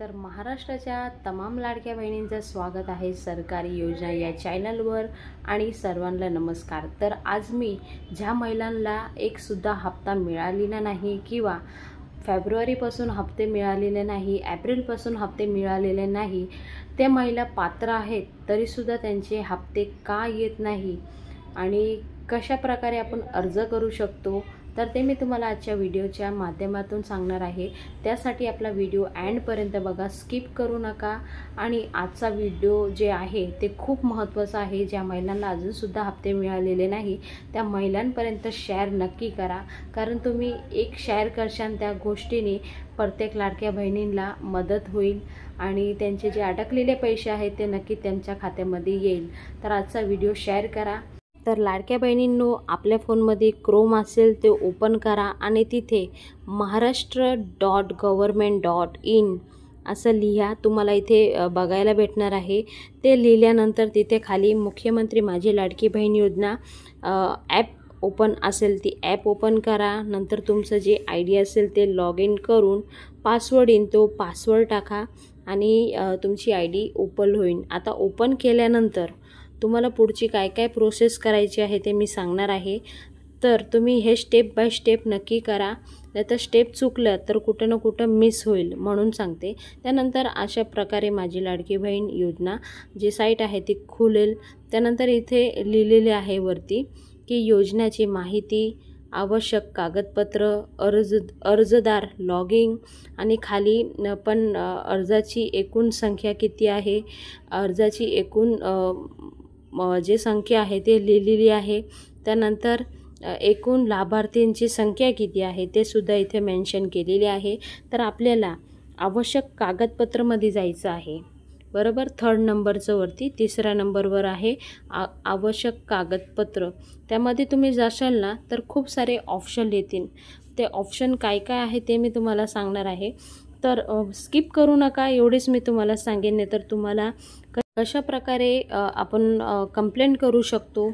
तर महाराष्ट्राच्या तमाम लाडक्या बहिणींचं स्वागत आहे सरकारी योजना या चॅनलवर आणि सर्वांना नमस्कार। तर आज मी ज्या महिलांना एक सुद्धा हप्ता मिळालेला नाही किंवा फेब्रुवारीपासून हप्ते मिळालेले नाही, एप्रिलपासून हप्ते मिळालेले नाही, त्या महिला पात्र आहेत तरी सुद्धा त्यांचे हप्ते का येत नाही आणि कशा प्रकारे आपण अर्ज करू शकतो तर ते मी तुम्हाला आजच्या व्हिडिओच्या माध्यमातून सांगणार आहे। त्यासाठी आपला व्हिडिओ एंडपर्यंत बघा, स्किप करू नका। आणि आजचा व्हिडिओ जे आहे ते खूप महत्त्वाचा आहे। ज्या महिलांना अजून सुद्धा हप्ते मिळालेले नाही त्या महिलांपर्यंत शेअर नक्की करा, कारण तुम्ही एक शेअर करशाल त्या गोष्टीने प्रत्येक लाडक्या बहिणींना मदत होईल आणि त्यांचे जे अडकलेले पैसे आहेत ते नक्की त्यांच्या खात्यामध्ये येईल। तर आजचा व्हिडिओ शेअर करा। तर लाडक्या बहिणींनो, आपल्या फोनमध्ये क्रोम असेल ते ओपन करा आणि तिथे maharashtra.government.in असं लिहा। तुम्हाला इथे बघायला भेटणार आहे। ते लिहिल्यानंतर तिथे खाली मुख्यमंत्री माझी लाडकी बहीण योजना ॲप ओपन असेल ती ॲप ओपन करा। नंतर तुमचं जे ID असेल ते लॉग इन करून पासवर्ड येईल तो पासवर्ड टाका आणि तुमची ID ओपन होईल। आता ओपन केल्यानंतर तुम्हाला पुढची काय काय प्रोसेस करायची आहे ते मी सांगणार आहे। तर तुम्ही हे स्टेप बाय स्टेप नक्की करा, नाहीतर स्टेप चुकलं तर कुठं ना कुठं मिस होईल म्हणून सांगते। त्यानंतर अशा प्रकारे माझी लाडकी बहीण योजना जी साईट आहे ती खुलेल। त्यानंतर इथे लिहिलेले आहे वरती की योजनेची माहिती, आवश्यक कागदपत्र, अर्जदार लॉगिंग आणि खाली पण अर्जाची एकूण संख्या किती आहे, अर्जाची एकूण जे संख्या आहे ते लिहिलेली आहे। त्यानंतर एकूण लाभार्थींची संख्या किती आहे ते सुद्धा इथे मेन्शन केलेले आहे। तर आपल्याला आवश्यक कागदपत्रामध्ये जायचं आहे, बरोबर। 3rd नंबरचं वरती 3ऱ्या नंबरवर आहे आवश्यक कागदपत्र। त्यामध्ये तुम्ही जाशाल ना तर खूप सारे ऑप्शन येतील। ते ऑप्शन काय काय आहे ते मी तुम्हाला सांगणार आहे। तर स्किप करू नका, एवढेच मी तुम्हाला सांगेन, नाही तर तुम्हाला कशा प्रकारे आपण कंप्लेंट करू शकतो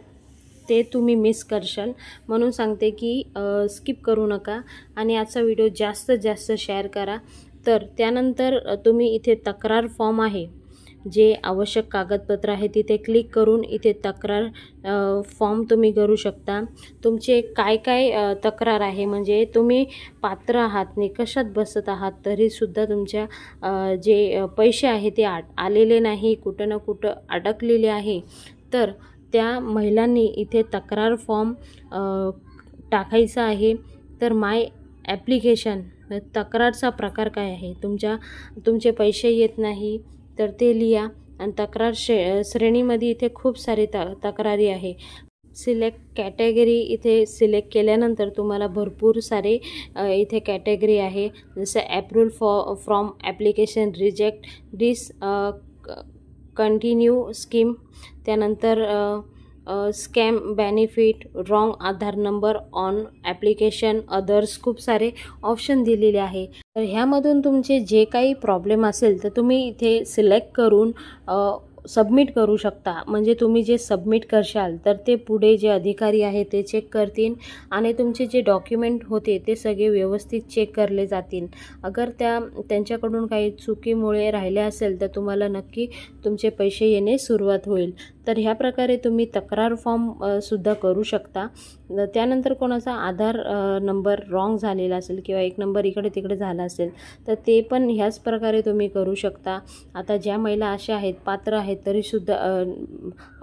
ते तुम्ही मिस करशाल, म्हणून सांगते की स्किप करू नका आणि आजचा व्हिडिओ जास्तीत जास्त शेअर करा। तर त्यानंतर तुम्ही इथे तक्रार फॉर्म आहे, जे आवश्यक कागदपत्र आहे तिथे क्लिक करून इथे तक्रार फॉर्म तुम्ही करू शकता। तुमचे काय काय तक्रार आहे, म्हणजे तुम्ही पात्र आहात, निकषात बसत आहात तरीसुद्धा तुमच्या जे पैसे आहे ते आलेले नाही, कुठं ना कुठं अडकलेले आहे, तर त्या महिलांनी इथे तक्रार फॉर्म टाकायचा आहे। तर माय ॲप्लिकेशन तक्रारचा प्रकार काय आहे, तुमचे पैसे येत नाही तर ते लिहा। आणि तक्रार श्रेणीमध्ये इथे खूप सारे तक्रारी आहे। सिलेक्ट कॅटेगरी इथे सिलेक्ट केल्यानंतर तुम्हाला भरपूर सारे इथे कॅटेगरी आहे, जसं approved from application, reject, continue scheme, त्यानंतर scam benefit, wrong Aadhaar number on application, others, खूप सारे ऑप्शन दिलेले आहे। तर ह्यामधून तुमचे जे काही प्रॉब्लेम असेल तर तुम्ही इथे सिलेक्ट करून सबमिट करू शकता। म्हणजे तुम्ही जे सबमिट करशाल तर ते पुढे जे अधिकारी आहे ते चेक करतील आणि तुमचे जे डॉक्युमेंट होते ते सगळे व्यवस्थित चेक करले जातील। अगर त्यांच्याकडून काही चुकीमुळे राहिले असेल तर तुम्हाला नक्की तुमचे पैसे येणे सुरुवात होईल। तर ह्या प्रकारे तुम्ही तक्रार फॉर्म सुद्धा करू शकता। त्यानंतर कोणाचा आधार नंबर रॉंग झालेला असेल किंवा एक नंबर इकडे तिकडे झाला असेल तर ते पण ह्याच प्रकारे तुम्ही करू शकता। आता ज्या महिला अशा आहेत पात्र आहेत तरीसुद्धा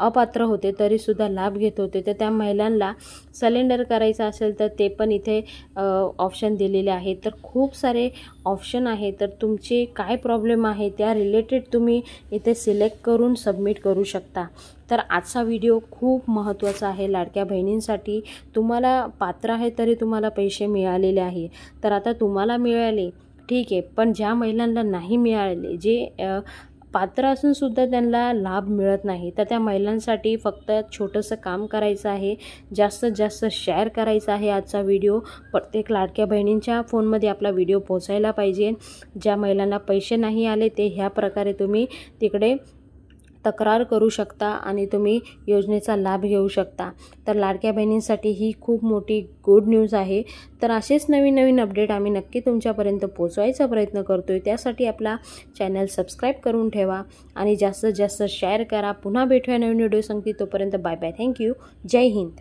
अपात्र होते तरीसुद्धा लाभ घेत होते, तर त्या महिलांना सलेंडर करायचं असेल तर ते पण इथे ऑप्शन दिलेले आहेत। तर खूप सारे ऑप्शन आहे, तर तुमचे काय प्रॉब्लेम आहे त्या रिलेटेड तुम्ही इथे सिलेक्ट करून सबमिट करू शकता। तर आजचा व्हिडिओ खूप महत्त्वाचा आहे लाडक्या बहिणींसाठी। तुम्हाला पात्र आहे तरी तुम्हाला पैसे मिळालेले आहे, तर आता तुम्हाला मिळाले ठीक आहे, पण ज्या महिलांना नाही मिळाले, जे पात्र असून सुद्धा त्यांना लाभ मिळत नाही, तर त्या महिलांसाठी फक्त छोटंसं काम करायचं आहे, जास्तीत जास्त शेअर करायचं आहे। आजचा व्हिडिओ प्रत्येक लाडक्या बहिणींच्या फोनमध्ये आपला व्हिडिओ पोहोचायला पाहिजे। ज्या महिलांना पैसे नाही आले ते ह्या प्रकारे तुम्ही तिकडे तक्रार करू शकता आणि तुम्ही योजनेचा लाभ घेऊ शकता। तर लाडक्या बहिणींसाठी ही खूप मोठी गुड न्यूज आहे। तर असेच नवीन नवीन अपडेट आम्ही नक्की तुमच्यापर्यंत पोहोचवायचा प्रयत्न करतोय। त्यासाठी आपला चॅनल सबस्क्राईब करून ठेवा आणि जास्तीत जास्त शेअर करा। पुन्हा भेटूया नवीन व्हिडिओ संगती, तोपर्यंत बाय बाय, थँक्यू, जय हिंद।